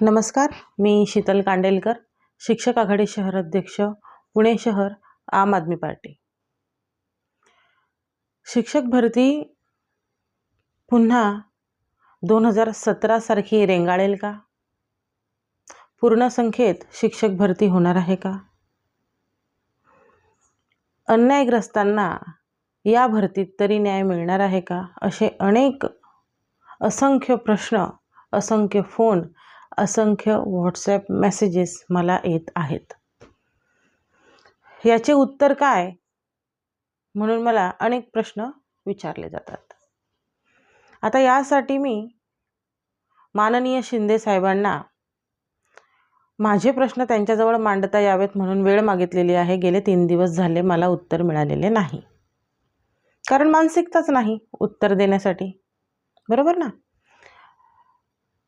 नमस्कार, मी शीतल कांडेलकर, शिक्षक आघाडी शहर अध्यक्ष, पुणे शहर, आम आदमी पार्टी. शिक्षक भरती पुन्हा 2017 सारखी रेंगाळेल का? पूर्ण संख्येत शिक्षक भरती होणार आहे का? अन्यायग्रस्तांना या भरतीत तरी न्याय मिळणार आहे का? असे असंख्य प्रश्न, असंख्य फोन, असंख्य व्हॉट्सॲप मेसेजेस मला येत आहेत. याचे उत्तर काय म्हणून मला अनेक प्रश्न विचारले जातात. आता यासाठी मी माननीय शिंदे साहेबांना माझे प्रश्न त्यांच्याजवळ मांडता यावेत म्हणून वेळ मागितलेली आहे. गेले 3 दिवस झाले मला उत्तर मिळालेले नाही, कारण मानसिकताच नाही उत्तर देण्यासाठी, बरोबर ना?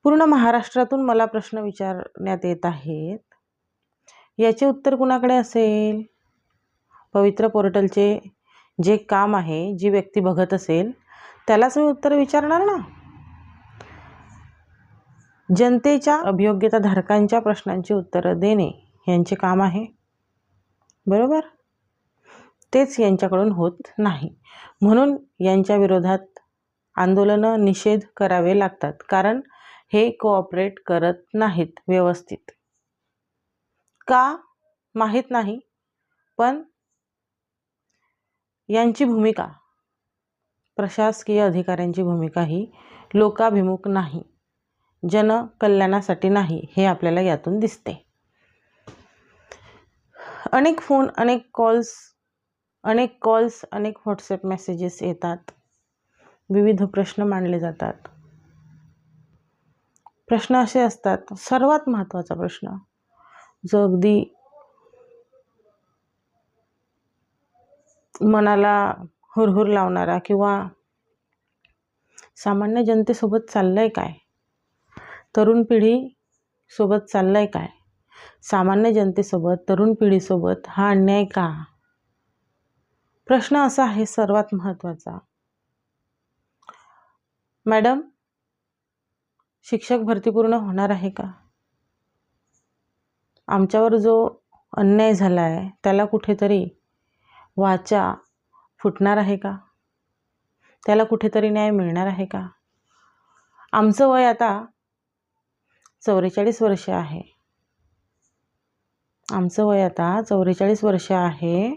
पूर्ण महाराष्ट्रातून मला प्रश्न विचारण्यात येत आहेत. याचे उत्तर कुणाकडे असेल? पवित्र पोर्टलचे जे काम आहे, जी व्यक्ती बघत असेल त्यालाच मी उत्तर विचारणार ना. जनतेच्या अभियोग्यताधारकांच्या प्रश्नांची उत्तरं देणे यांचे काम आहे, बरोबर? तेच यांच्याकडून होत नाही, म्हणून यांच्या विरोधात आंदोलनं, निषेध करावे लागतात, कारण हे कोऑपरेट करत नाहीत व्यवस्थित. का माहीत नाही, पण यांची भूमिका, प्रशासकीय अधिकाऱ्यांची भूमिका ही लोकाभिमुख नाही, जनकल्याणासाठी नाही, हे आपल्याला यातून दिसते. अनेक फोन, अनेक कॉल्स, अनेक व्हॉट्सॲप मेसेजेस येतात. विविध प्रश्न मांडले जातात. प्रश्न असे असतात, सर्वात महत्त्वाचा प्रश्न जो अगदी मनाला हुरहुर लावणारा किंवा सामान्य जनतेसोबत चाललंय काय, तरुण पिढीसोबत चाललंय काय, सामान्य जनतेसोबत, तरुण पिढीसोबत हा अन्याय का? प्रश्न असा आहे सर्वात महत्त्वाचा. मॅडम, शिक्षक भरती पूर्ण होणार आहे का? आमच्यावर जो अन्याय झाला आहे त्याला कुठेतरी वाचा फुटणार आहे का? त्याला कुठेतरी न्याय मिळणार आहे का? आमचं वय आता 44 वर्ष आहे. आमचं वय आता 44 वर्ष आहे.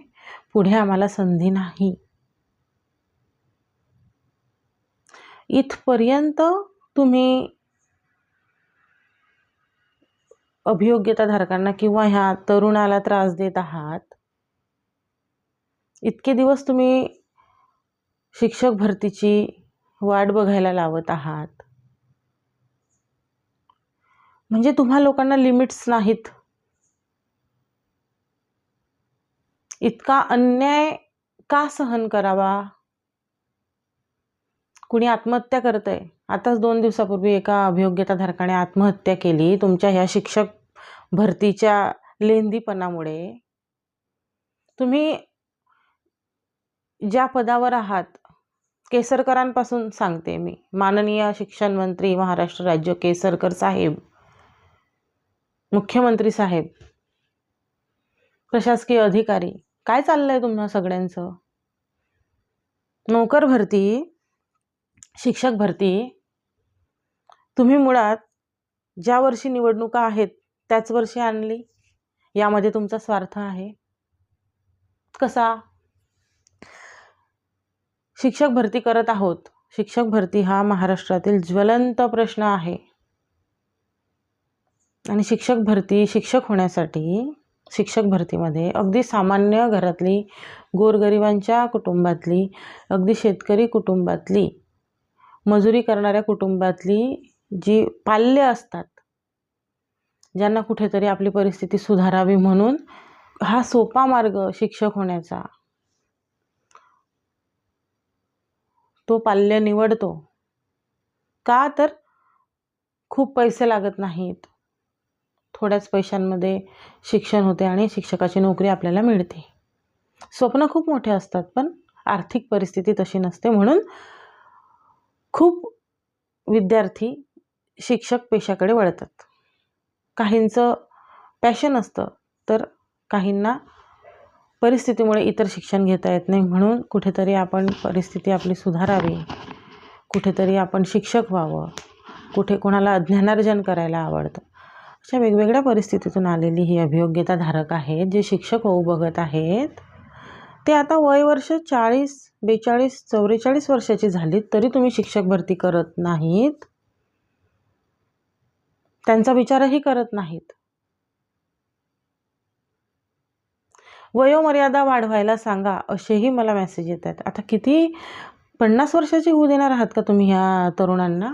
पुढे आम्हाला संधी नाही. इथपर्यंत तुम्ही अभियोग्यताधारकांना किंवा ह्या तरुणाला त्रास देत आहात. इतके दिवस तुम्ही शिक्षक भरतीची वाट बघायला लावत आहात. म्हणजे तुम्हा लोकांना लिमिट्स नाहीत. इतका अन्याय का सहन करावा? कुणी आत्महत्या करतंय. आताच 2 दिवसापूर्वी एका अभियोग्यताधारकाने आत्महत्या केली तुमच्या ह्या शिक्षक भरतीच्या लेंदीपणामुळे. तुम्ही ज्या पदावर आहात, केसरकरांपासून सांगते मी, माननीय शिक्षण मंत्री महाराष्ट्र राज्य केसरकर साहेब, मुख्यमंत्री साहेब, प्रशासकीय अधिकारी, काय चाललंय तुम्हा सगळ्यांचं? नोकर भरती, शिक्षक भरती तुम्ही मुळात ज्या वर्षी निवडणुका आहेत त्याच वर्षी आणली. यामध्ये तुमचा स्वार्थ आहे. कसा? शिक्षक भरती करत आहोत. शिक्षक भरती हा महाराष्ट्रातील ज्वलंत प्रश्न आहे आणि शिक्षक होण्यासाठी शिक्षक भरतीमध्ये अगदी सामान्य घरातली, गोरगरिबांच्या कुटुंबातली, अगदी शेतकरी कुटुंबातली, मजुरी करणाऱ्या कुटुंबातली जी पाल्य असतात, ज्यांना कुठेतरी आपली परिस्थिती सुधारावी म्हणून हा सोपा मार्ग शिक्षक होण्याचा, तो पाल्य निवडतो. का? तर खूप पैसे लागत नाहीत, थोड्याच पैशांमध्ये शिक्षण होते आणि शिक्षकाची नोकरी आपल्याला मिळते. स्वप्न खूप मोठे असतात, पण आर्थिक परिस्थिती तशी नसते, म्हणून खूप विद्यार्थी शिक्षक पेशाकडे वळतात. काहींचं पॅशन असतं, तर काहींना परिस्थितीमुळे इतर शिक्षण घेता येत नाही, म्हणून कुठेतरी आपण परिस्थिती आपली सुधारावी, कुठेतरी आपण शिक्षक व्हावं, कुठे कोणाला ज्ञानार्जन करायला आवडतं. अशा वेगवेगळ्या परिस्थितीतून आलेली ही अभियोग्यता धारक आहेत, जे शिक्षक होऊ बघत आहेत. ते आता वय वर्ष 40, 42, 44 वर्षाची झालीत, तरी तुम्ही शिक्षक भरती करत नाहीत, त्यांचा विचारही करत नाहीत. वयोमर्यादा वाढवायला सांगा, असेही मला मेसेज येत आहेत. आता किती 50 वर्षाची होऊ देणार आहात का तुम्ही ह्या तरुणांना?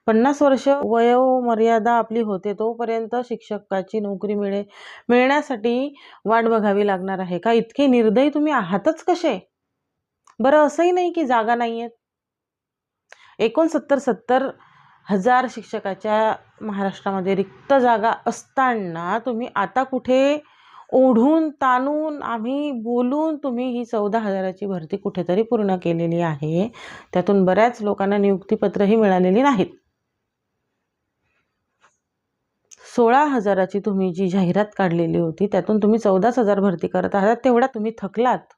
50 वर्ष वयोमर्यादा आपली होते तोपर्यंत शिक्षकाची नोकरी मिळण्यासाठी वाट बघावी लागणार आहे का? इतके निर्दयी तुम्ही आहातच कसे? बरं, असंही नाही की जागा नाही आहेत. 69,000 शिक्षकाच्या महाराष्ट्रामध्ये रिक्त जागा असताना तुम्ही आता कुठे ओढून ताणून आम्ही बोलून तुम्ही ही 14,000ची भरती कुठेतरी पूर्ण केलेली आहे. त्यातून बऱ्याच लोकांना नियुक्तीपत्रही मिळालेली नाहीत. 16,000ची तुम्ही जी जाहिरात काढलेली होती त्यातून तुम्ही 14,000 भरती करत आहात. तेवढा तुम्ही थकलात.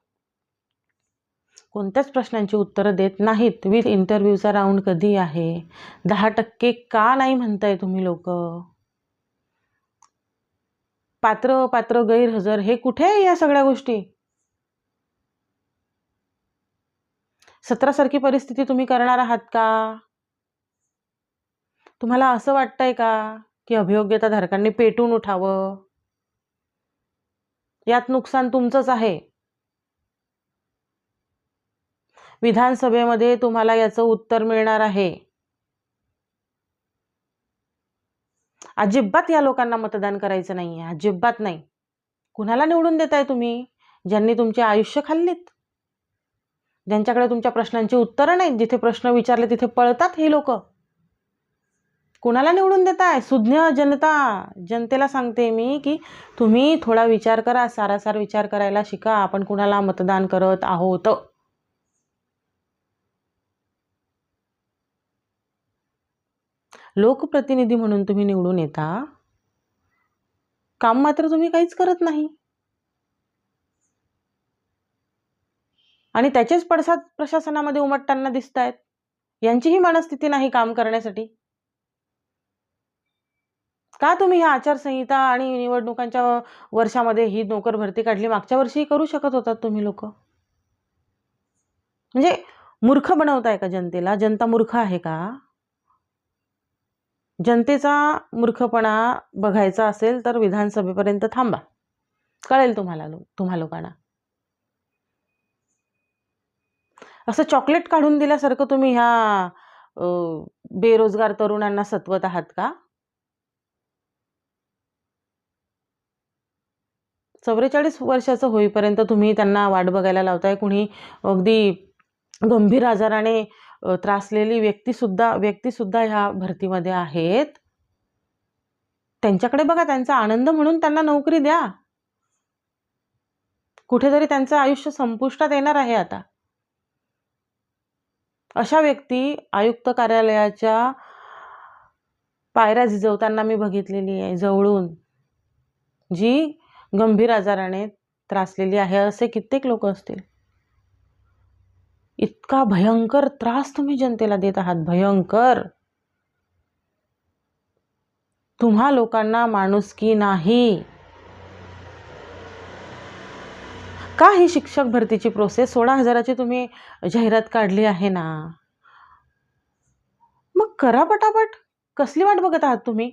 कोणत्याच प्रश्नांची उत्तरं देत नाहीत. विथ इंटरव्ह्यूचा राऊंड कधी आहे? 10% का नाही म्हणताय तुम्ही लोक? पात्र गैरहजर हे कुठे आहे या सगळ्या गोष्टी? 17 सारखी परिस्थिती तुम्ही करणार आहात का? तुम्हाला असं वाटतंय का की अभियोग्यता धारकांनी पेटून उठावं? यात नुकसान तुमचंच आहे. विधानसभेमध्ये तुम्हाला याचं उत्तर मिळणार आहे. अजिबात या लोकांना मतदान करायचं नाही आहे, अजिबात नाही. कुणाला निवडून देताय तुम्ही? ज्यांनी तुमचे आयुष्य खाल्लीत, ज्यांच्याकडे तुमच्या प्रश्नांची उत्तरं नाहीत. जिथे प्रश्न विचारले तिथे पळतात ही लोक. कुणाला निवडून देताय? सुज्ञ जनतेला सांगते मी की तुम्ही थोडा विचार करा, सारासार विचार करायला शिका. आपण कुणाला मतदान करत आहोत? लोकप्रतिनिधी म्हणून तुम्ही निवडून येता, काम मात्र तुम्ही काहीच करत नाही, आणि त्याचेच पडसाद प्रशासनामध्ये उमटताना दिसत आहेत. यांचीही मनस्थिती नाही काम करण्यासाठी. का तुम्ही ह्या आचारसंहिता आणि निवडणुकांच्या वर्षामध्ये ही नोकर भरती काढली? मागच्या वर्षीही करू शकत होतात तुम्ही लोक. म्हणजे मूर्ख बनवताय का जनतेला? जनता मूर्ख आहे का? जनतेचा मूर्खपणा बघायचा असेल तर विधानसभेपर्यंत थांबा, कळेल तुम्हा लोकांना. असं चॉकलेट काढून दिल्यासारखं तुम्ही ह्या बेरोजगार तरुणांना सतवत आहात का? 44 वर्षाचं होईपर्यंत तुम्ही त्यांना वाट बघायला लावताय. कुणी अगदी गंभीर आजाराने त्रासलेली व्यक्तीसुद्धा ह्या भरतीमध्ये आहेत. त्यांच्याकडे बघा, त्यांचा आनंद म्हणून त्यांना नोकरी द्या. कुठेतरी त्यांचं आयुष्य संपुष्टात येणार आहे आता. अशा व्यक्ती आयुक्त कार्यालयाच्या पायऱ्या झिजवताना मी बघितलेली आहे जवळून, जी गंभीर आजाराने त्रासलेली आहे. असे कित्येक लोक असतील. इतका भयंकर त्रास तुम्ही जनतेला देत आहात, भयंकर. तुम्हा लोकांना माणुसकी नाही. का ही शिक्षक भरतीची प्रोसेस 16,000ची तुम्ही जाहिरात काढली आहे ना, मग करा पटापट. कसली वाट बघत आहात तुम्ही?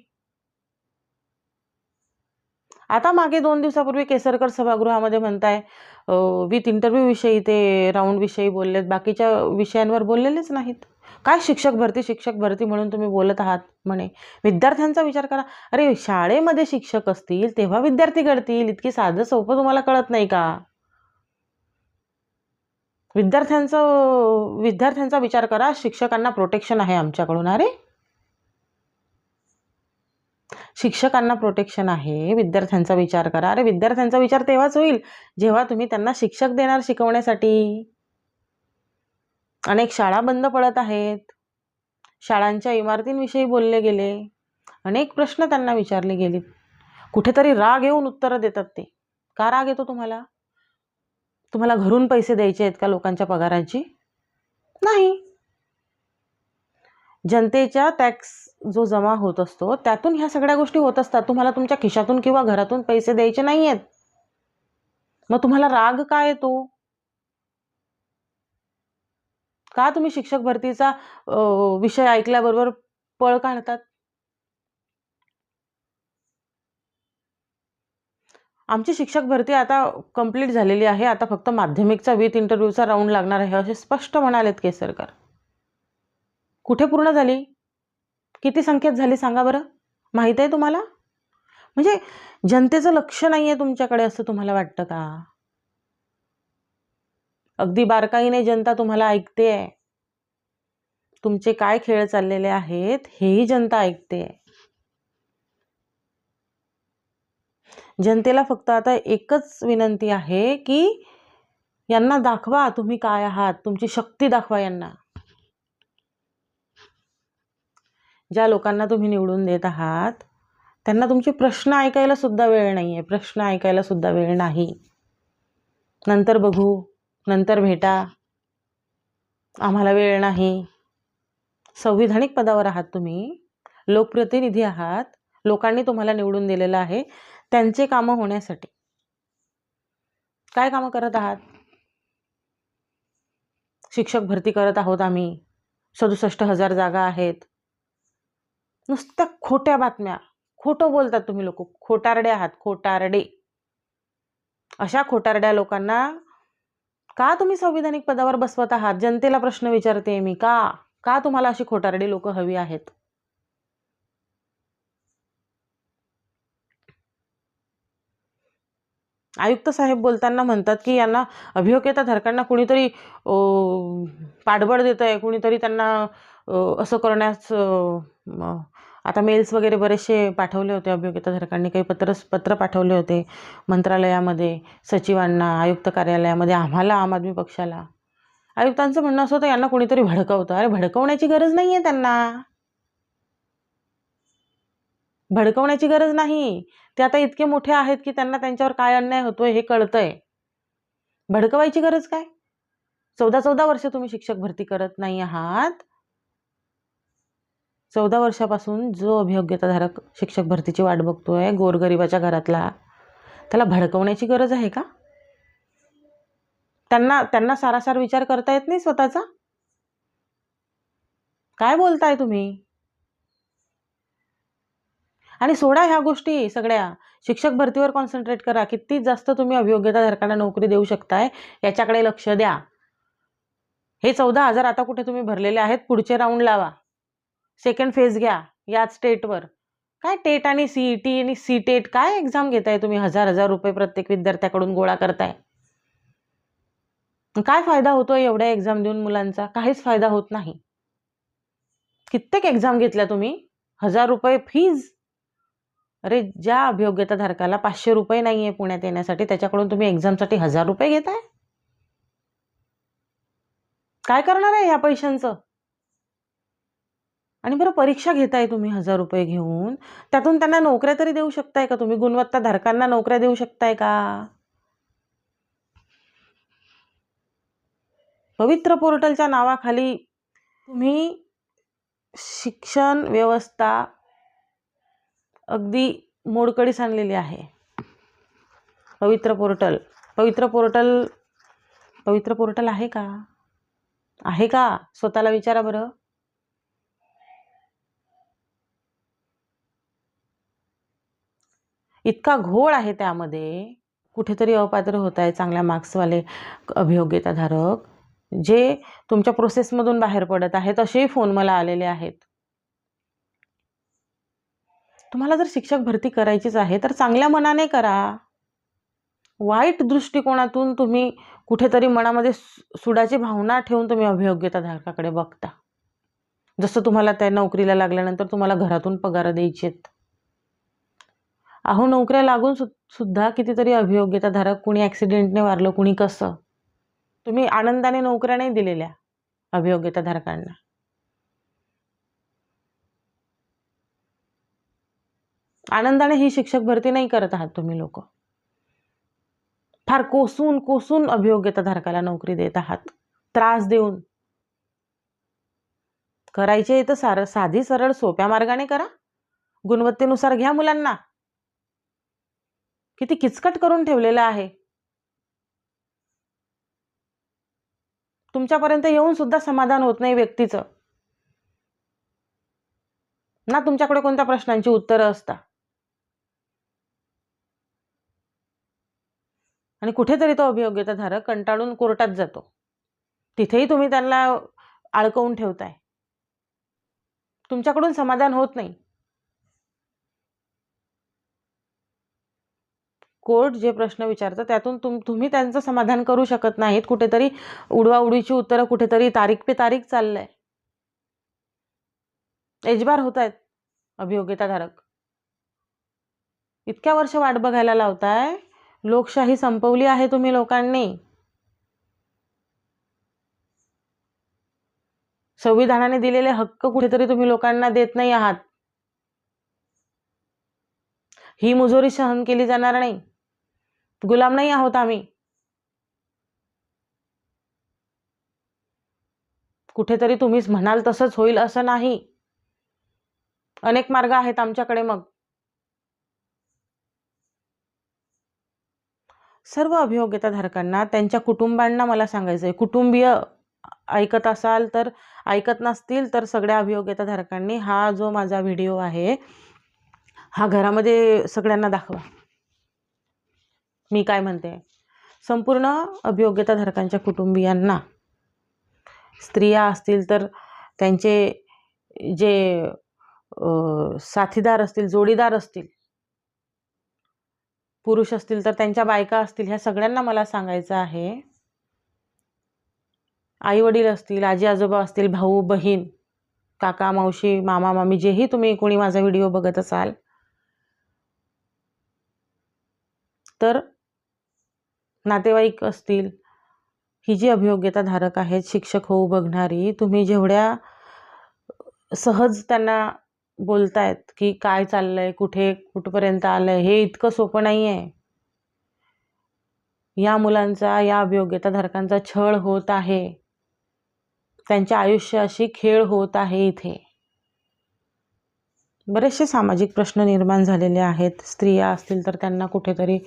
आता मागे 2 दिवसापूर्वी केसरकर सभागृहामध्ये म्हणताय विथ इंटरव्ह्यू विषयी ते राऊंड विषयी बोललेत, बाकीच्या विषयांवर बोललेलेच नाहीत. काय शिक्षक भरती म्हणून तुम्ही बोलत आहात म्हणे. विद्यार्थ्यांचा विचार करा. अरे, शाळेमध्ये शिक्षक असतील तेव्हा विद्यार्थी घडतील. इतकी साधं सोपं तुम्हाला कळत नाही का? विद्यार्थ्यांचा विचार करा. शिक्षकांना प्रोटेक्शन आहे आमच्याकडून. अरे, शिक्षकांना प्रोटेक्शन आहे, विद्यार्थ्यांचा विचार करा. अरे, विद्यार्थ्यांचा विचार तेव्हाच होईल जेव्हा तुम्ही त्यांना शिक्षक देणार शिकवण्यासाठी. अनेक शाळा बंद पडत आहेत. शाळांच्या इमारतींविषयी बोलले गेले. अनेक प्रश्न त्यांना विचारले गेलेत. कुठेतरी राग येऊन उत्तरं देतात ते. का राग येतो तुम्हाला? तुम्हाला घरून पैसे द्यायचे आहेत का लोकांच्या पगाराची? नाही. जनतेच्या टॅक्स जो जमा होत असतो त्यातून ह्या सगळ्या गोष्टी होत असतात. तुम्हाला तुमच्या खिशातून किंवा घरातून पैसे द्यायचे नाही आहेत. मग तुम्हाला राग का येतो? का तुम्ही शिक्षक भरतीचा विषय ऐकल्याबरोबर पळ काढतात? आमची शिक्षक भरती आता कंप्लीट झालेली आहे. आता फक्त माध्यमिकचा विथ इंटरव्ह्यूचा राऊंड लागणार आहे असे स्पष्ट म्हणालेत केसरकर. कुठे पूर्ण झाली? किती संख्येत झाली सांगा बरं? माहीत आहे तुम्हाला? म्हणजे जनतेचं लक्ष नाही आहे तुमच्याकडे असं तुम्हाला वाटतं का? अगदी बारकाईने जनता तुम्हाला ऐकते आहे. तुमचे काय खेळ चाललेले आहेत हेही जनता ऐकते. जनतेला फक्त आता एकच विनंती आहे की यांना दाखवा तुम्ही काय आहात, तुमची शक्ती दाखवा यांना. ज्या लोकांना तुम्ही निवडून देत आहात त्यांना तुमचे प्रश्न ऐकायला सुद्धा वेळ नाही आहे. प्रश्न ऐकायला सुद्धा वेळ नाही. नंतर बघू, नंतर भेटा, आम्हाला वेळ नाही. संविधानिक पदावर आहात तुम्ही, लोकप्रतिनिधी आहात, लोकांनी तुम्हाला निवडून दिलेलं आहे त्यांचे कामं होण्यासाठी. काय कामं करत आहात? शिक्षक भरती करत आहोत आम्ही, 67,000 जागा आहेत. नुसत्या खोट्या बातम्या, खोटं बोलतात तुम्ही लोक. खोटारडे आहात, खोटारडे. अशा खोटारड्या लोकांना का तुम्ही संविधानिक पदावर बसवत आहात? जनतेला प्रश्न विचारते मी. का तुम्हाला अशी खोटारडी लोक हवी आहेत? आयुक्त साहेब बोलताना म्हणतात की यांना अभियोग्यताधारकांना कुणीतरी पाठबळ देत आहे, कुणीतरी त्यांना असं करण्यास आता मेल्स वगैरे बरेचसे पाठवले होते. अभियोग्यताधारकांनी काही पत्र पाठवले होते मंत्रालयामध्ये, सचिवांना, आयुक्त कार्यालयामध्ये, आम्हाला, आम आदमी पक्षाला. आयुक्तांचं म्हणणं असं होतं यांना कुणीतरी भडकवतं. अरे भडकवण्याची गरज नाही आहे त्यांना. भडकवण्याची गरज नाही. ते आता इतके मोठे आहेत की त्यांना त्यांच्यावर काय अन्याय होतोय हे कळतंय. भडकवायची गरज काय? 14 वर्ष तुम्ही शिक्षक भरती करत नाही आहात. 14 वर्षापासून जो अभियोग्यताधारक शिक्षक भरतीची वाट बघतोय गोरगरिबाच्या घरातला, त्याला भडकवण्याची गरज आहे का? त्यांना सारासार विचार करता येत नाही स्वतःचा? काय बोलताय तुम्ही? आणि सोडा ह्या गोष्टी सगळ्या. शिक्षक भरतीवर कॉन्सन्ट्रेट करा. किती जास्त तुम्ही अभियोग्यताधारकांना नोकरी देऊ शकताय याच्याकडे लक्ष द्या. हे 14,000 आता कुठे तुम्ही भरलेले आहेत, पुढचे राऊंड लावा, सेकंड फेज घ्या याच स्टेटवर. काय टेट आणि सीईटी आणि सीटेट काय एक्झाम घेताय तुम्ही? 1,000 रुपये प्रत्येक विद्यार्थ्याकडून गोळा करताय. काय फायदा होतोय एवढ्या एक्झाम देऊन मुलांचा? काहीच फायदा होत नाही. कित्येक एक्झाम घेतल्या तुम्ही, 1,000 रुपये फीज. अरे ज्या अभियोग्यताधारकाला 500 रुपये नाहीये पुण्यात येण्यासाठी त्याच्याकडून तुम्ही एक्झामसाठी 1,000 रुपये घेताय. काय करणार आहे या पैशांचं? आणि बरं परीक्षा घेताय तुम्ही 1,000 रुपये घेऊन, त्यातून त्यांना नोकऱ्या तरी देऊ शकताय का तुम्ही? गुणवत्ताधारकांना नोकऱ्या देऊ शकताय का? पवित्र पोर्टलच्या नावाखाली तुम्ही शिक्षण व्यवस्था अगदी मोडकळीस आणलेली आहे. पवित्र पोर्टल आहे का? आहे का? स्वतःला विचारा बरं. इतका घोळ आहे त्यामध्ये. कुठेतरी अपात्र होत आहे चांगल्या मार्क्सवाले अभियोग्यताधारक, जे तुमच्या प्रोसेसमधून बाहेर पडत आहेत असेही फोन मला आलेले आहेत. तुम्हाला जर शिक्षक भरती करायचीच आहे तर चांगल्या मनाने करा. वाईट दृष्टिकोनातून तुम्ही कुठेतरी मनामध्ये सुडाची भावना ठेवून तुम्ही अभियोग्यताधारकाकडे बघता. जसं तुम्हाला त्या नोकरीला लागल्यानंतर तुम्हाला घरातून पगार द्यायचेत. अहो नोकऱ्या लागून सुद्धा कितीतरी अभियोग्यताधारक, कुणी ॲक्सिडेंटने वारलं, कुणी कसं. तुम्ही आनंदाने नोकऱ्या नाही दिलेल्या अभियोग्यताधारकांना. आनंदाने ही शिक्षक भरती नाही करत आहात तुम्ही लोक. फार कोसून कोसून अभियोग्यताधारकाला नोकरी देत आहात, त्रास देऊन. करायचे तर साधी सरळ सोप्या मार्गाने करा, गुणवत्तेनुसार घ्या मुलांना. किती किचकट करून ठेवलेलं आहे. तुमच्यापर्यंत येऊन सुद्धा समाधान होत नाही व्यक्तीचं ना. तुमच्याकडे कोणत्या प्रश्नांची उत्तरं असतात. आणि कुठेतरी तो अभियोग्यताधारक कंटाळून कोर्टात जातो. तिथेही तुम्ही त्यांना अडकवून ठेवताय. तुमच्याकडून समाधान होत नाही. कोर्ट जे प्रश्न विचारतं त्यातून तुम्ही त्यांचं समाधान करू शकत नाहीत. कुठेतरी उडवाउडीची उत्तरं, कुठेतरी तारीख पे तारीख चाललंय. एजबार होत आहेत अभियोग्यताधारक. इतक्या वर्ष वाट बघायला लावताय. लोकशाही संपवली आहे तुम्ही लोकांनी. संविधानाने दिलेले हक्क कुठेतरी तुम्ही लोकांना देत नाही आहात. ही मुजोरी सहन केली जाणार नाही. गुलाम नाही आहोत आम्ही. कुठेतरी तुम्हीच म्हणाल तसंच होईल असं नाही. अनेक मार्ग आहेत आमच्याकडे. मग सर्व अभियोग्यताधारकांना, त्यांच्या कुटुंबांना मला सांगायचंय, कुटुंबीय ऐकत असाल तर, ऐकत नसतील तर सगळ्या अभियोग्यताधारकांनी हा जो माझा व्हिडिओ आहे हा घरामध्ये सगळ्यांना दाखवा. मी काय म्हणते, संपूर्ण अभियोग्यताधारकांच्या कुटुंबियांना, स्त्रिया असतील तर त्यांचे जे साथीदार असतील, जोडीदार असतील, पुरुष असतील तर त्यांच्या बायका असतील, ह्या सगळ्यांना मला सांगायचं आहे, आई वडील असतील, आजी आजोबा असतील, भाऊ बहीण, काका मावशी, मामा मामी, जेही तुम्ही कोणी माझा व्हिडिओ बघत असाल तर, नातेवाईक असतील, ही जी अभियोग्यताधारक आहेत, शिक्षक होऊ बघणारी, तुम्ही जेवढ्या सहज त्यांना बोलतायत की काय चाललंय, कुठपर्यंत आलंय, हे इतकं सोपं नाही आहे. या मुलांचा, या अभियोग्यताधारकांचा छळ होत आहे. त्यांच्या आयुष्याशी खेळ होत आहे. इथे बरेचसे सामाजिक प्रश्न निर्माण झालेले आहेत. स्त्रिया असतील तर त्यांना कुठेतरी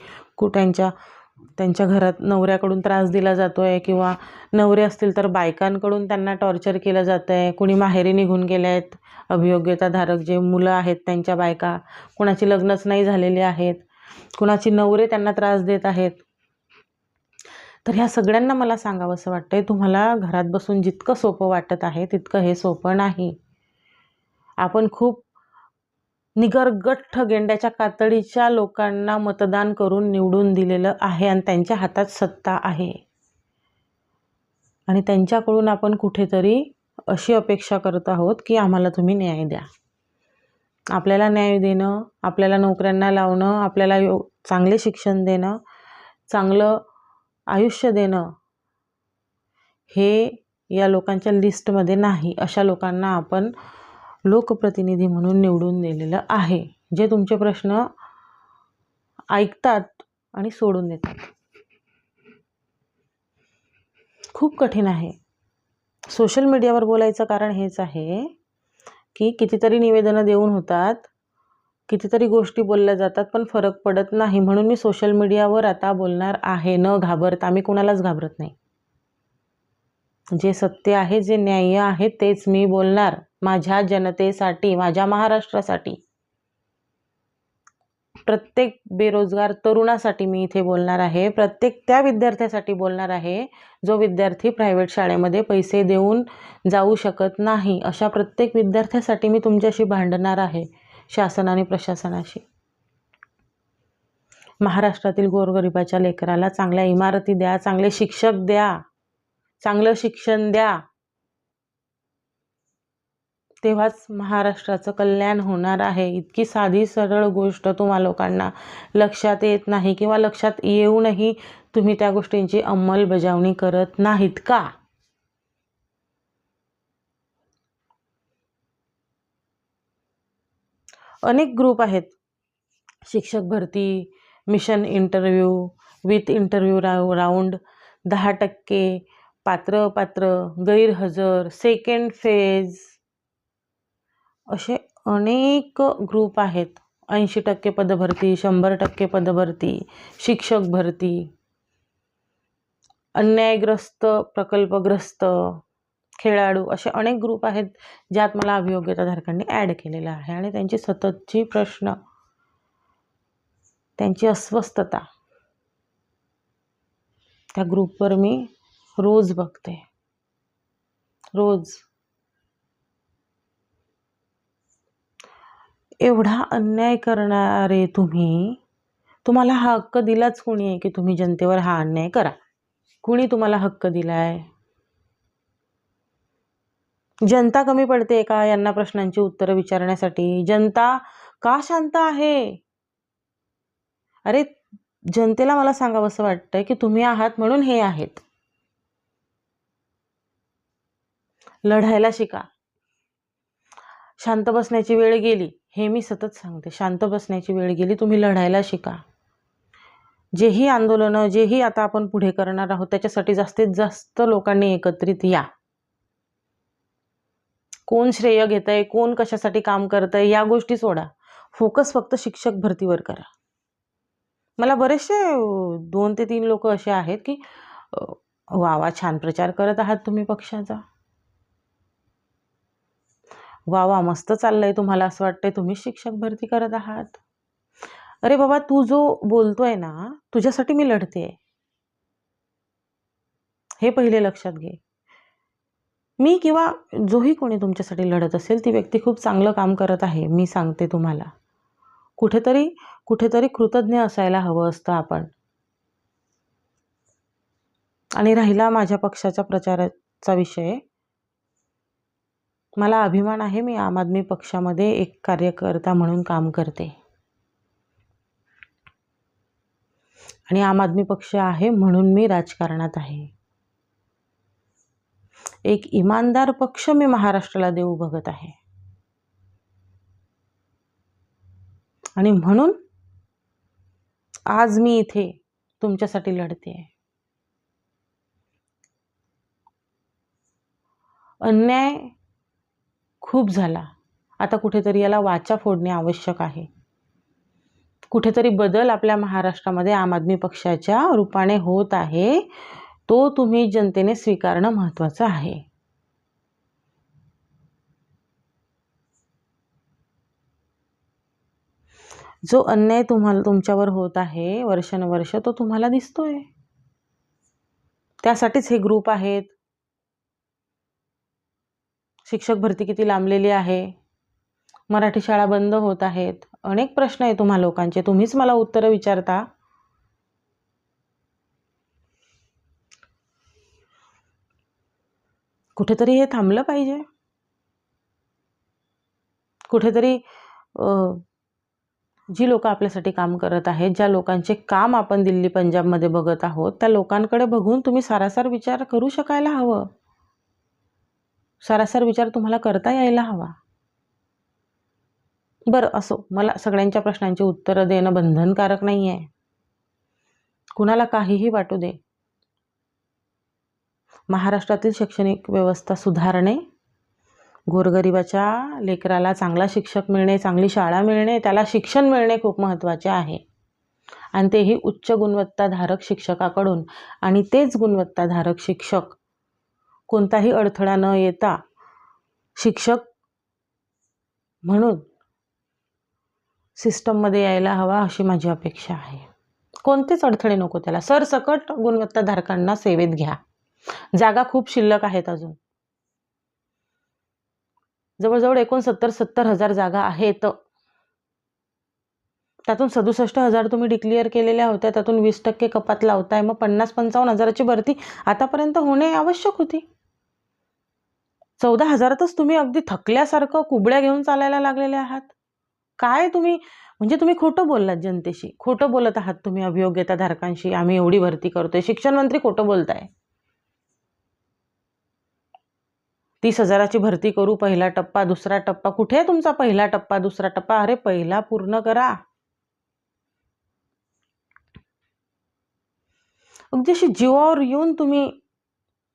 त्यांच्या घरात नवऱ्याकडून त्रास दिला जातोय, किंवा नवरे असतील तर बायकांकडून त्यांना टॉर्चर केलं जात आहे. कुणी माहेरी निघून गेले आहेत अभियोग्यताधारक, जे मुलं आहेत त्यांच्या बायका, कुणाची लग्नच नाही झालेली आहेत, कुणाची नवरे त्यांना त्रास देत आहेत. तर ह्या सगळ्यांना मला सांगावंसं वाटतंय, तुम्हाला घरात बसून जितकं सोपं वाटत आहे तितकं हे सोपं नाही. आपण खूप निगरगठ्ठ गेंड्याच्या कातडीच्या लोकांना मतदान करून निवडून दिलेलं आहे आणि त्यांच्या हातात सत्ता आहे. आणि त्यांच्याकडून आपण कुठेतरी अशी अपेक्षा करत आहोत की आम्हाला तुम्ही न्याय द्या. आपल्याला न्याय देणं, आपल्याला नोकऱ्यांना लावणं, आपल्याला चांगले शिक्षण देणं, चांगलं आयुष्य देणं, हे या लोकांच्या लिस्टमध्ये नाही. अशा लोकांना आपण लोकप्रतिनिधी म्हणून निवडून दिलेलं आहे, जे तुमचे प्रश्न ऐकतात आणि सोडून देतात. खूप कठीण आहे. सोशल मीडियावर बोलायचं कारण हेच आहे की कितीतरी निवेदनं देऊन होतात, कितीतरी गोष्टी बोलल्या जातात, पण फरक पडत नाही. म्हणून मी सोशल मीडियावर आता बोलणार आहे, न घाबरता. मी कुणालाच घाबरत नाही. जे सत्य आहे, जे न्याय आहे तेच मी बोलणार. माझ्या जनतेसाठी, माझ्या महाराष्ट्रासाठी, प्रत्येक बेरोजगार तरुणासाठी मी इथे बोलणार आहे. प्रत्येक त्या विद्यार्थ्यासाठी बोलणार आहे जो विद्यार्थी प्रायव्हेट शाळेमध्ये पैसे देऊन जाऊ शकत नाही. अशा प्रत्येक विद्यार्थ्यासाठी मी तुमच्याशी भांडणार आहे, शासन आणि प्रशासनाशी. महाराष्ट्रातील गोरगरिबाच्या लेकराला चांगल्या इमारती द्या, चांगले शिक्षक द्या, चांगलं शिक्षण द्या. तेव्हाच महाराष्ट्राचं कल्याण होणार आहे. इतकी साधी सरळ गोष्ट तुम्हा लोकांना लक्षात येत नाही, किंवा लक्षात येऊनही तुम्ही त्या गोष्टींची अंमलबजावणी करत नाहीत का? अनेक ग्रुप आहेत शिक्षक भरती, mission interview, with interview round, 10%, पात्र गैरहजर, सेकंड फेज, असे अनेक ग्रुप आहेत. 80% पदभरती, 100% पदभरती, शिक्षक भरती, अन्यायग्रस्त, प्रकल्पग्रस्त, खेळाडू, असे अनेक ग्रुप आहेत ज्यात मला अभियोग्यताधारकांनी ॲड केलेलं आहे. आणि त्यांची सततची प्रश्न, त्यांची अस्वस्थता त्या ग्रुपवर मी रोज बघते, रोज. एवढा अन्याय करणारे तुम्हाला हा हक्क दिलाच कोणी आहे की तुम्ही जनतेवर हा अन्याय करा? कुणी तुम्हाला हक्क दिलाय? जनता कमी पडते का यांना प्रश्नांची उत्तरं विचारण्यासाठी? जनता का शांत आहे? अरे, जनतेला मला सांगावंसं वाटतंय की तुम्ही आहात म्हणून हे आहेत. लढायला शिका. शांत बसण्याची वेळ गेली, हे मी सतत सांगते. शांत बसण्याची वेळ गेली, तुम्ही लढायला शिका. जेही आंदोलनं, जेही आता आपण पुढे करणार आहोत, त्याच्यासाठी जास्तीत जास्त लोकांनी एकत्रित या. कोण श्रेय घेतंय, कोण कशासाठी काम करतंय, या गोष्टी सोडा. फोकस फक्त शिक्षक भरतीवर करा. मला बरेचसे 2 ते 3 लोक असे आहेत की वा छान प्रचार करत आहात तुम्ही पक्षाचा, वा मस्त चाललंय तुम्हाला, असं वाटतंय तुम्ही शिक्षक भरती करत आहात. अरे बाबा, तू जो बोलतोय ना, तुझ्यासाठी मी लढते, हे पहिले लक्षात घे. मी किंवा जोही कोणी तुमच्यासाठी लढत असेल ती व्यक्ती खूप चांगलं काम करत आहे, मी सांगते तुम्हाला. कुठेतरी कृतज्ञ असायला हवं असतं आपण. आणि राहिला माझ्या पक्षाच्या प्रचाराचा विषय, मला अभिमान आहे, मी आम आदमी पक्षामध्ये एक कार्यकर्ता म्हणून काम करते. आणि आम आदमी पक्ष आहे म्हणून मी राजकारणात आहे. एक इमानदार पक्ष मी महाराष्ट्राला देऊ बघत आहे. आणि म्हणून आज मी इथे तुमच्यासाठी लढते. अन्याय खूप झाला, आता कुठेतरी याला वाचा फोडणे आवश्यक आहे. कुठेतरी बदल आपल्या महाराष्ट्रामध्ये आम आदमी पक्षाच्या रूपाने होत आहे, तो तुम्ही जनतेने स्वीकारणं महत्त्वाचं आहे. जो अन्याय तुमच्यावर होत आहे वर्षानुवर्ष, तो तुम्हाला दिसतोय. त्यासाठीच हे ग्रुप आहेत. शिक्षक भरती किती लांबलेली आहे, मराठी शाळा बंद होत आहेत, अनेक प्रश्न आहे तुम्हा लोकांचे, तुम्हीच मला उत्तरं विचारता. कुठेतरी हे थांबलं पाहिजे. कुठेतरी जी लोक आपल्यासाठी काम करत आहेत, ज्या लोकांचे काम आपण दिल्ली पंजाबमध्ये बघत आहोत, त्या लोकांकडे बघून तुम्ही सारासार विचार करू शकायला हवं. सारासार विचार तुम्हाला करता यायला हवा. बरं, असो, मला सगळ्यांच्या प्रश्नांची उत्तरं देणं बंधनकारक नाही आहे. कुणाला काहीही वाटू दे. महाराष्ट्रातील शैक्षणिक व्यवस्था सुधारणे, गोरगरिबाच्या लेकराला चांगला शिक्षक मिळणे, चांगली शाळा मिळणे, त्याला शिक्षण मिळणे खूप महत्त्वाचे आहे. आणि तेही उच्च गुणवत्ताधारक शिक्षकाकडून. आणि तेच गुणवत्ताधारक शिक्षक कोणताही अडथळा न येता शिक्षक म्हणून सिस्टममध्ये यायला हवा, अशी माझी अपेक्षा आहे. कोणतेच अडथळे नको त्याला. सरसकट गुणवत्ताधारकांना सेवेत घ्या. जागा खूप शिल्लक आहेत अजून. जवळजवळ 69,000 जागा आहेत. त्यातून 67,000 तुम्ही डिक्लेअर केलेल्या होत्या, त्यातून 20% कपात लावताय. मग 50-55,000ची भरती आतापर्यंत होणे आवश्यक होती. 14,000तच तुम्ही अगदी थकल्यासारखं कुबड्या घेऊन चालायला लागलेले आहात. काय तुम्ही, म्हणजे तुम्ही खोटं बोललात जनतेशी, खोटं बोलत आहात तुम्ही अभियोग्यताधारकांशी. आम्ही एवढी भरती करतोय. शिक्षण मंत्री खोटं बोलताय. 30,000ची भरती करू, पहिला टप्पा, दुसरा टप्पा. कुठे तुमचा पहिला टप्पा, दुसरा टप्पा? अरे पहिला पूर्ण करा. अगदी अशी जीवावर येऊन तुम्ही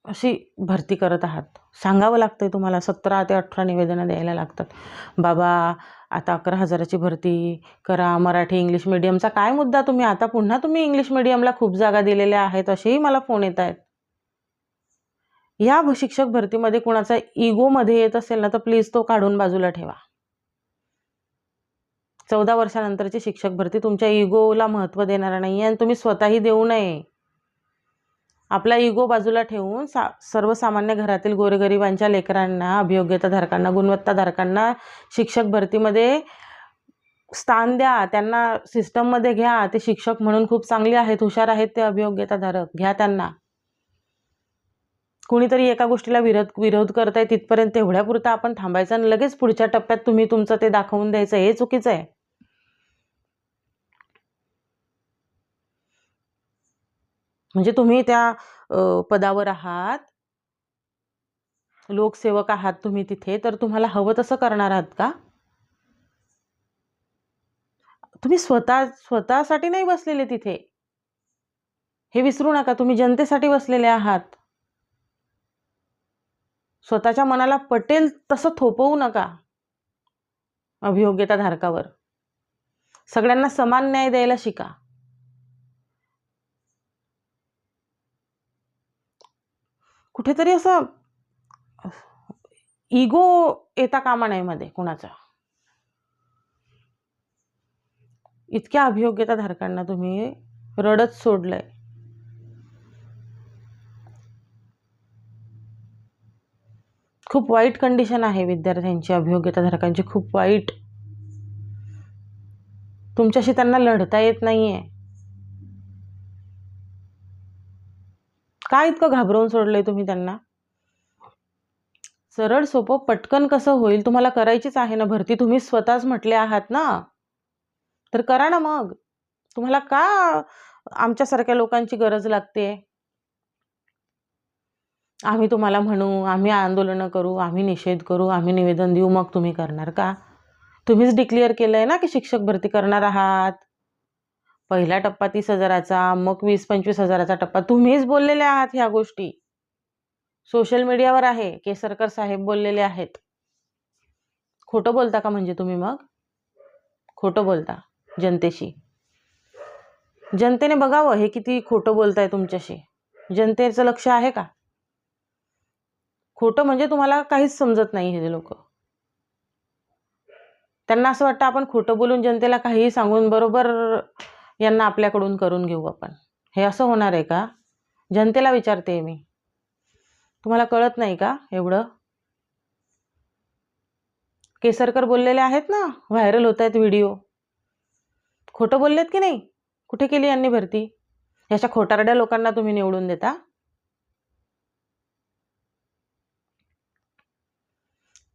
अशी भरती करत आहात. सांगावं लागतंय तुम्हाला, 17 ते 18 निवेदनं द्यायला लागतात. बाबा आता 11,000ची भरती करा, मराठी इंग्लिश मीडियमचा काय मुद्दा तुम्ही आता पुन्हा तुम्ही इंग्लिश मीडियमला खूप जागा दिलेल्या आहेत असेही मला फोन येत आहेत. या शिक्षक भरतीमध्ये कुणाचा इगोमध्ये येत असेल ना तर प्लीज तो काढून बाजूला ठेवा. 14 वर्षानंतरची शिक्षक भरती तुमच्या इगोला महत्त्व देणारा नाही आहे आणि तुम्ही स्वतःही देऊ नये. आपला इगो बाजूला ठेवून सर्वसामान्य घरातील गोरगरिबांच्या लेकरांना, अभियोग्यताधारकांना, गुणवत्ताधारकांना शिक्षक भरतीमध्ये स्थान द्या. त्यांना सिस्टममध्ये घ्या. ते शिक्षक म्हणून खूप चांगले आहेत, हुशार आहेत ते अभियोग्यताधारक. घ्या त्यांना. कुणीतरी एका गोष्टीला विरोध करताय तिथपर्यंत तेवढ्यापुरतं आपण थांबायचं आणि लगेच पुढच्या टप्प्यात तुम्ही तुमचं ते दाखवून द्यायचं, हे चुकीचं आहे. म्हणजे तुम्ही त्या पदावर आहात, लोकसेवक आहात तुम्ही तिथे, तर तुम्हाला हवं तसं करणार आहात का? तुम्ही स्वतःसाठी नाही बसलेले तिथे, हे विसरू नका. तुम्ही जनतेसाठी बसलेले आहात. स्वतःच्या मनाला पटेल तसं थोपवू नका अभियोग्यताधारकावर. सगळ्यांना समान न्याय द्यायला शिका. कुठेतरी असं इगो येता कामा नये मध्ये कुणाचा. इतक्या अभियोग्यताधारकांना तुम्ही रडत सोडलंय. खूप वाईट कंडिशन आहे विद्यार्थ्यांची, अभियोग्यताधारकांची खूप वाईट. तुमच्याशी त्यांना लढता येत नाहीये. काय इतकं घाबरवून सोडलंय तुम्ही त्यांना? सरळ सोपं पटकन कसं होईल? तुम्हाला करायचीच आहे ना भरती, तुम्ही स्वतःच म्हटले आहात ना, तर करा ना मग. तुम्हाला का आमच्यासारख्या लोकांची गरज लागते? आम्ही तुम्हाला म्हणू, आम्ही आंदोलनं करू, आम्ही निषेध करू, आम्ही निवेदन देऊ, मग तुम्ही करणार का? तुम्हीच डिक्लेअर केलंय ना की शिक्षक भरती करणार आहात. पहिला टप्पा 30,000चा, मग 20-25,000चा टप्पा. तुम्हीच बोललेले आहात ह्या गोष्टी. सोशल मीडियावर आहे, केसरकर साहेब बोललेले आहेत. खोटं बोलता का म्हणजे तुम्ही? मग खोटं बोलता जनतेशी. जनतेने बघावं हे किती खोटं बोलताय तुमच्याशी. जनतेचं लक्ष आहे का? खोटं म्हणजे तुम्हाला काहीच समजत नाही हे लोक. त्यांना असं वाटतं आपण खोटं बोलून जनतेला काहीही सांगून बरोबर यांना आपल्याकडून करून घेऊ आपण. हे असं होणार आहे का? जनतेला विचारते मी. तुम्हाला कळत नाही का एवढं? केसरकर बोललेले आहेत ना, व्हायरल होत आहेत व्हिडिओ. खोटं बोललेत की नाही? कुठे केली यांनी भरती? याच्या खोटारड्या लोकांना तुम्ही निवडून देता.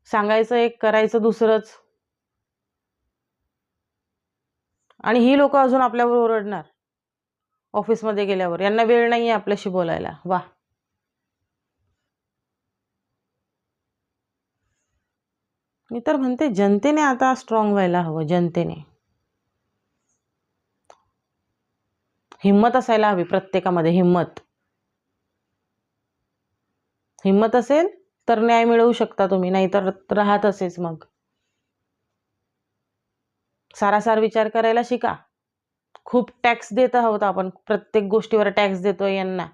सांगायचं एक, करायचं दुसरंच. आणि ही लोक अजून आपल्यावर ओरडणार ऑफिसमध्ये गेल्यावर. यांना वेळ नाहीये आपल्याशी बोलायला. वा. मी तर म्हणते जनतेने आता स्ट्रॉंग व्हायला हवं. जनतेने हिम्मत असायला हवी प्रत्येकामध्ये. हिम्मत असेल तर न्याय मिळवू शकता तुम्ही, नाहीतर राहत असेच मग. सारासार विचार करायला शिका. खूप टॅक्स देत आहोत आपण, प्रत्येक गोष्टीवर टॅक्स देतोय यांना.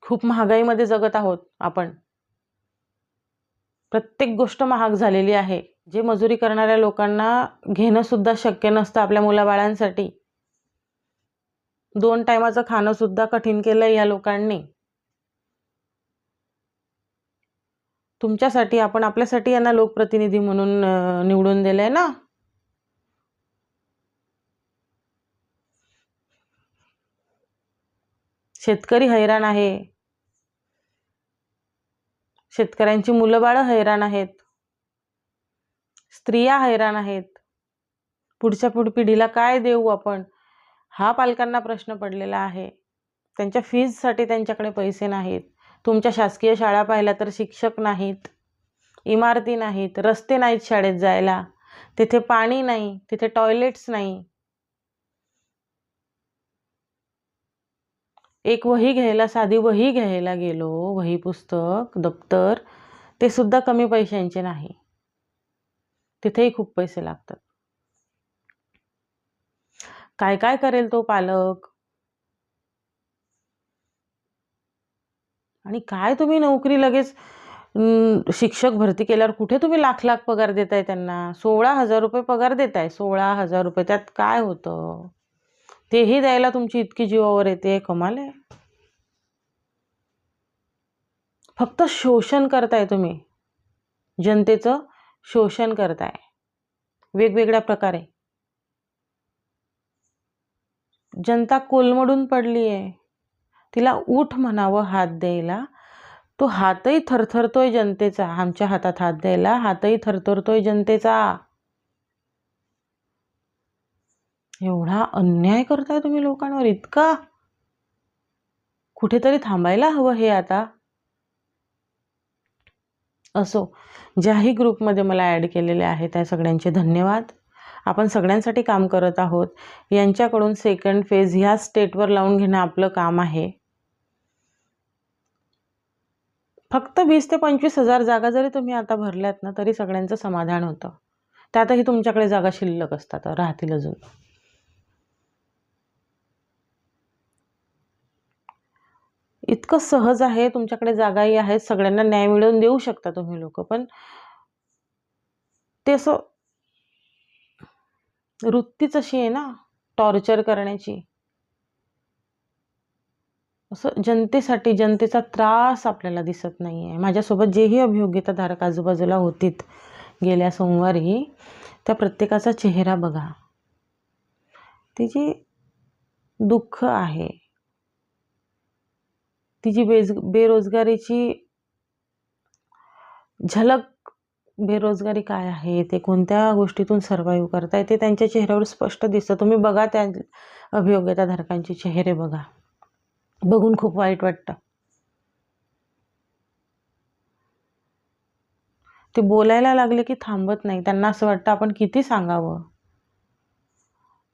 खूप महागाईमध्ये जगत आहोत आपण. प्रत्येक गोष्ट महाग झालेली आहे. जे मजुरी करणाऱ्या लोकांना घेणं सुद्धा शक्य नसतं आपल्या मुलाबाळांसाठी. 2 टायमाचं खाणं सुद्धा कठीण केलंय या लोकांनी. तुमच्यासाठी, आपण आपल्यासाठी यांना लोकप्रतिनिधी म्हणून निवडून दिलंय ना. शेतकरी हैराण आहे. शेतकऱ्यांची मुलं बाळं हैराण आहेत. स्त्रिया हैराण आहेत. पुढच्या पिढीला काय देऊ आपण, हा पालकांना प्रश्न पडलेला आहे. त्यांच्या फीजसाठी त्यांच्याकडे पैसे नाहीत. तुमच्या शासकीय शाळा पाहिल्या तर शिक्षक नाहीत, इमारती नाहीत, रस्ते नाहीत शाळेत जायला, तिथे पाणी नाही, तिथे टॉयलेट्स नाही. एक वही घ्यायला, साधी वही घ्यायला गेलो, वही पुस्तक दप्तर, ते सुद्धा कमी पैशांचे नाही, तिथेही खूप पैसे लागतात. काय काय करेल तो पालक, आणि काय तुम्ही नोकरी लगेच शिक्षक भरती केल्यावर कुठे तुम्ही लाख लाख पगार देताय त्यांना? 16,000 रुपये पगार देताय, 16,000 रुपये. त्यात काय होतं? तेही द्यायला तुमची इतकी जीवावर येते, कमाल आहे. फक्त शोषण करताय तुम्ही, जनतेचं शोषण करताय वेगवेगळ्या प्रकारे. जनता कोलमडून पडली आहे, तिला उठ म्हणावं हात द्यायला, तो हातही थरथरतोय जनतेचा. आमच्या हातात हात द्यायला हातही थरथरतोय जनतेचा. एवढा अन्याय करताय तुम्ही लोकांवर, इतका. कुठेतरी थांबायला हवं हे आता. असो, ज्याही ग्रुपमध्ये मला ॲड केलेले आहे त्या सगळ्यांचे धन्यवाद. आपण सगळ्यांसाठी काम करत आहोत. यांच्याकडून सेकंड फेज ह्या स्टेटवर लावून घेणं आपलं काम आहे. फक्त 20 ते 25,000 जागा जरी तुम्ही आता भरल्यात ना, तरी सगळ्यांचं समाधान होतं. त्यातही तुमच्याकडे जागा शिल्लक असतात, राहतील अजून. इतकं सहज आहे, तुमच्याकडे जागाही आहेत, सगळ्यांना न्याय मिळवून देऊ शकता तुम्ही लोक. पण ते असं वृत्तीच अशी आहे ना, टॉर्चर करण्याची. असं जनतेसाठी, जनतेचा त्रास आपल्याला दिसत नाही आहे. माझ्यासोबत जेही अभियोग्यताधारक आजूबाजूला होतीत गेल्या सोमवारी, त्या प्रत्येकाचा चेहरा बघा. तिची दुःख आहे, तिची बेरोजगारीची झलक. बेरोजगारी काय आहे, ते कोणत्या गोष्टीतून सर्वाईव्ह करताय, ते त्यांच्या चेहऱ्यावर स्पष्ट दिसतं. तुम्ही बघा त्या अभियोग्यताधारकांचे चेहरे बघा, बघून खूप वाईट वाटतं. ते बोलायला लागले की थांबत नाही. त्यांना असं वाटतं आपण किती सांगावं.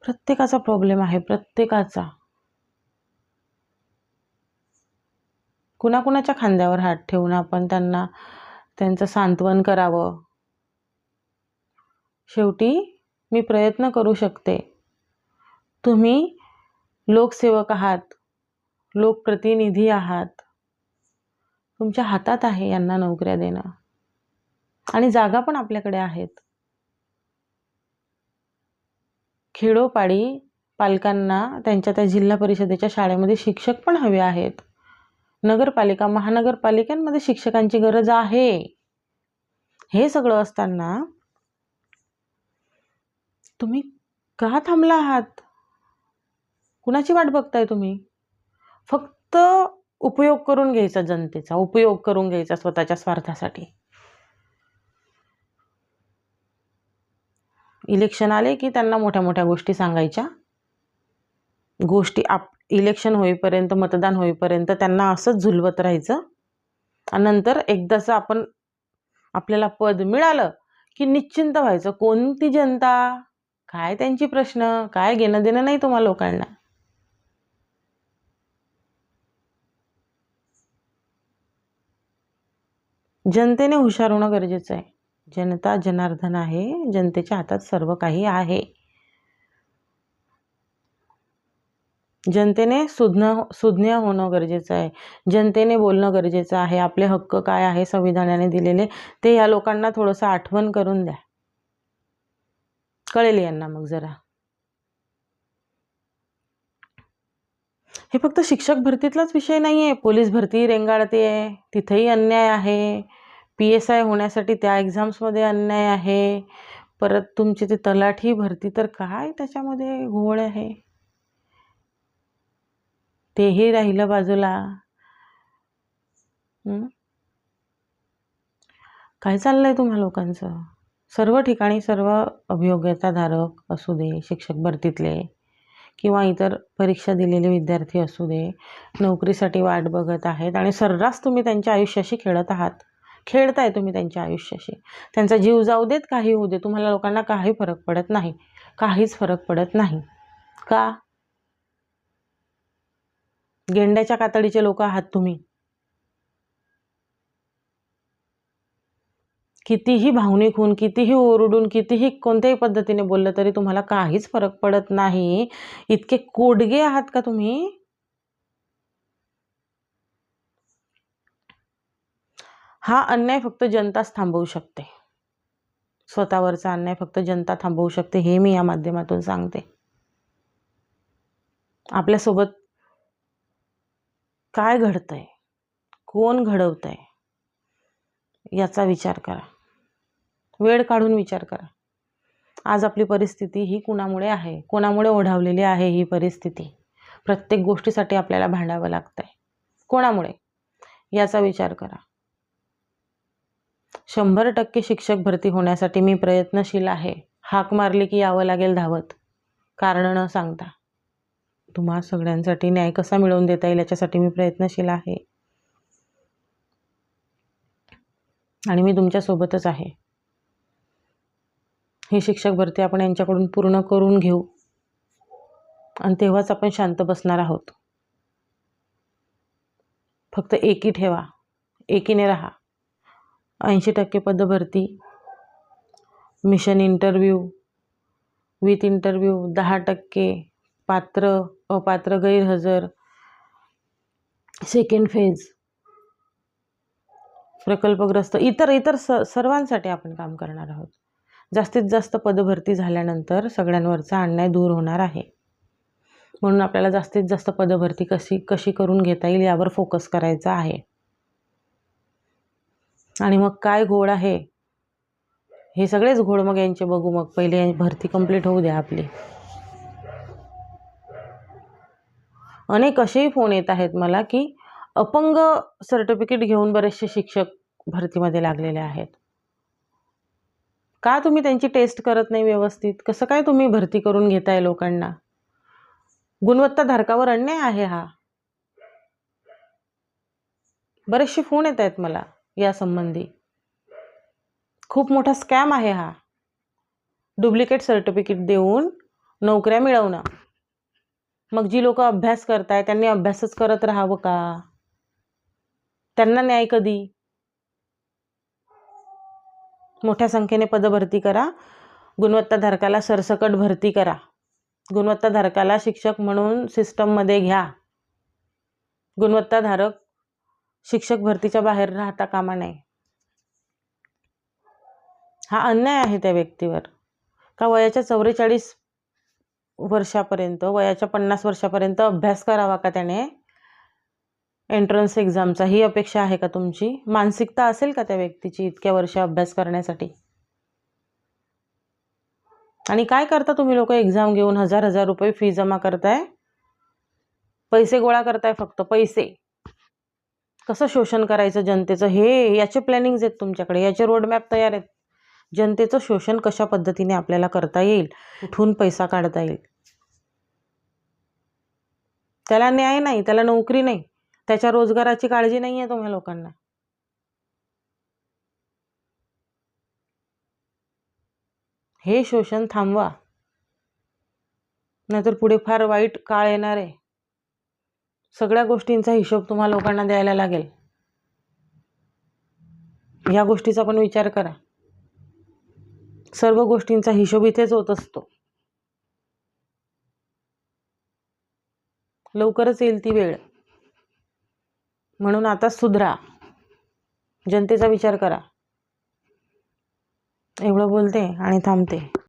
प्रत्येकाचा प्रॉब्लेम आहे, प्रत्येकाचा. कुणाकुणाच्या खांद्यावर हात ठेवून आपण त्यांचं सांत्वन करावं. शेवटी मी प्रयत्न करू शकते. तुम्ही लोकसेवक आहात, लोकप्रतिनिधी आहात, तुमच्या हातात आहे यांना नोकऱ्या देणं, आणि जागा पण आपल्याकडे आहेत. खेडोपाडी पालकांना त्यांच्या त्या जिल्हा परिषदेच्या शाळेमध्ये शिक्षक पण हवे आहेत. नगरपालिका, महानगरपालिकांमध्ये शिक्षकांची गरज आहे. हे सगळं असताना तुम्ही का थांबला आहात? कुणाची वाट बघताय तुम्ही? फक्त उपयोग करून घ्यायचा, जनतेचा उपयोग करून घ्यायचा स्वतःच्या स्वार्थासाठी. इलेक्शन आले की त्यांना मोठ्या मोठ्या गोष्टी सांगायच्या. इलेक्शन होईपर्यंत, मतदान होईपर्यंत त्यांना असंच झुलवत राहायचं, आणि नंतर एकदाच आपल्याला पद मिळालं की निश्चिंत व्हायचं. कोणती जनता, काय त्यांची प्रश्न, काय घेणं देणं नाही तुम्हा लोकांना. जनतेने हुशार होणं गरजेचं आहे. जनता जनार्दन आहे, जनतेच्या हातात सर्व काही आहे. जनतेने सुज्ञ होणं गरजेचं आहे. जनतेने बोलणं गरजेचं आहे. आपले हक्क काय आहे संविधानाने दिलेले, ते या लोकांना थोडंसं आठवण करून द्या. कळेल यांना मग जरा. हे फक्त शिक्षक भरतीतलाच विषय नाही आहे. पोलीस भरती रेंगाळते आहे, तिथेही अन्याय आहे. PSI होण्यासाठी त्या एक्झाम्समध्ये अन्याय आहे. परत तुमची ते तलाठी भरती, तर काय त्याच्यामध्ये घोळ आहे, तेही राहिलं बाजूला. काय चाललंय तुम्हा लोकांचं? सर्व ठिकाणी सर्व अभियोग्यताधारक असू दे, शिक्षक भरतीतले किंवा इतर परीक्षा दिलेले विद्यार्थी असू दे, नोकरीसाठी वाट बघत आहेत, आणि सर्रास तुम्ही त्यांच्या आयुष्याशी खेळत आहात. खेळताय तुम्ही त्यांच्या आयुष्याशी. त्यांचा जीव जाऊ देत, काही होऊ दे, तुम्हाला लोकांना काही फरक पडत नाही. काहीच फरक पडत नाही. का? गेंड्याच्या कातडीचे लोक आहात तुम्ही. कितीही भावनिक होऊन, कितीही ओरडून, कितीही कोणत्याही पद्धतीने बोललं तरी तुम्हाला काहीच फरक पडत नाही. इतके कोडगे आहात का तुम्ही? हा अन्याय फक्त जनताच थांबवू शकते. स्वतःवरचा अन्याय फक्त जनता थांबवू शकते, हे मी या माध्यमातून सांगते. आपल्यासोबत काय घडतंय, कोण घडवतंय, याचा विचार करा. वेळ काढून विचार करा. आज आपली परिस्थिती ही कुणामुळे आहे, कोणामुळे ओढावलेली आहे ही परिस्थिती. प्रत्येक गोष्टीसाठी आपल्याला भांडावं लागतंय. कोणामुळे, याचा विचार करा. 100% शिक्षक भरती होण्यासाठी मी प्रयत्नशील आहे. हाक मारली की यावं लागेल धावत, कारण न सांगता. तुम्हा सगळ्यांसाठी न्याय कसा मिळवून देता येईल याच्यासाठी मी प्रयत्नशील आहे, आणि मी तुमच्यासोबतच आहे. ही शिक्षक भरती आपण यांच्याकडून पूर्ण करून घेऊ, आणि तेव्हाच आपण शांत बसणार आहोत. फक्त एकी ठेवा, एकीने राहा. 80% पदभरती, मिशन इंटरव्ह्यू, विथ इंटरव्ह्यू, 10% पात्र अपात्र गैरहजर, सेकंड फेज, प्रकल्पग्रस्त, इतर सर्वांसाठी आपण काम करणार आहोत. जास्तीत जास्त पदभरती झाल्यानंतर सगळ्यांवरचा अन्याय दूर होणार आहे. म्हणून आपल्याला जास्तीत जास्त पदभरती कशी करून घेता येईल यावर फोकस करायचा आहे. आणि मग काय घोड आहे, हे सगळेच घोड मग यांचे बघू. मग पहिले भरती कंप्लीट होऊ द्या आपली. अनेक असेही फोन येत आहेत मला की अपंग सर्टिफिकेट घेऊन बरेचसे शिक्षक भरतीमध्ये लागलेले आहेत. का तुम्ही त्यांची टेस्ट करत नाही व्यवस्थित? कसं काय तुम्ही भरती करून घेताय लोकांना? गुणवत्ताधारकावर अन्याय आहे हा. बरेचसे फोन येत आहेत मला या संबंधी. खूप मोठा स्कॅम आहे हा. डुप्लिकेट सर्टिफिकेट देऊन नोकऱ्या मिळवणं. मग जी लोक अभ्यास करताय त्यांनी अभ्यासच करत राहावं का? त्यांना न्याय कधी? मोठ्या संख्येने पदभरती करा. गुणवत्ताधारकाला सरसकट भरती करा. गुणवत्ताधारकाला शिक्षक म्हणून सिस्टममध्ये घ्या. गुणवत्ताधारक शिक्षक भरतीच्या बाहेर राहता कामा नये. हा अन्याय आहे त्या व्यक्तीवर. का वयाच्या 44 वर्षापर्यंत, वयाच्या 50 वर्षापर्यंत अभ्यास करावा का त्याने एंट्रन्स एक्झामचा? ही अपेक्षा आहे का तुमची? मानसिकता असेल का त्या व्यक्तीची इतक्या वर्ष अभ्यास करण्यासाठी? आणि काय करता तुम्ही लोक? एक्झाम घेऊन हजार रुपये फी जमा करताय, पैसे गोळा करताय, फक्त पैसे. कसं शोषण करायचं जनतेचं, हे याचे प्लॅनिंग्स आहेत तुमच्याकडे, याचे रोडमॅप तयार आहेत. जनतेचं शोषण कशा पद्धतीने आपल्याला करता येईल, कुठून पैसा काढता येईल. त्याला न्याय नाही, त्याला नोकरी नाही, त्याच्या रोजगाराची काळजी नाही आहे तुम्हा लोकांना. हे शोषण थांबवा, नाहीतर पुढे फार वाईट काळ येणार आहे. सगळ्या गोष्टींचा हिशोब तुम्हा लोकांना द्यायला लागेल. ह्या गोष्टीचा पण विचार करा. सर्व गोष्टींचा हिशोब इथेच होत असतो. लवकरच येईल ती वेळ. म्हणून आता सुधरा, जनतेचा विचार करा. एवढं बोलते आणि थांबते.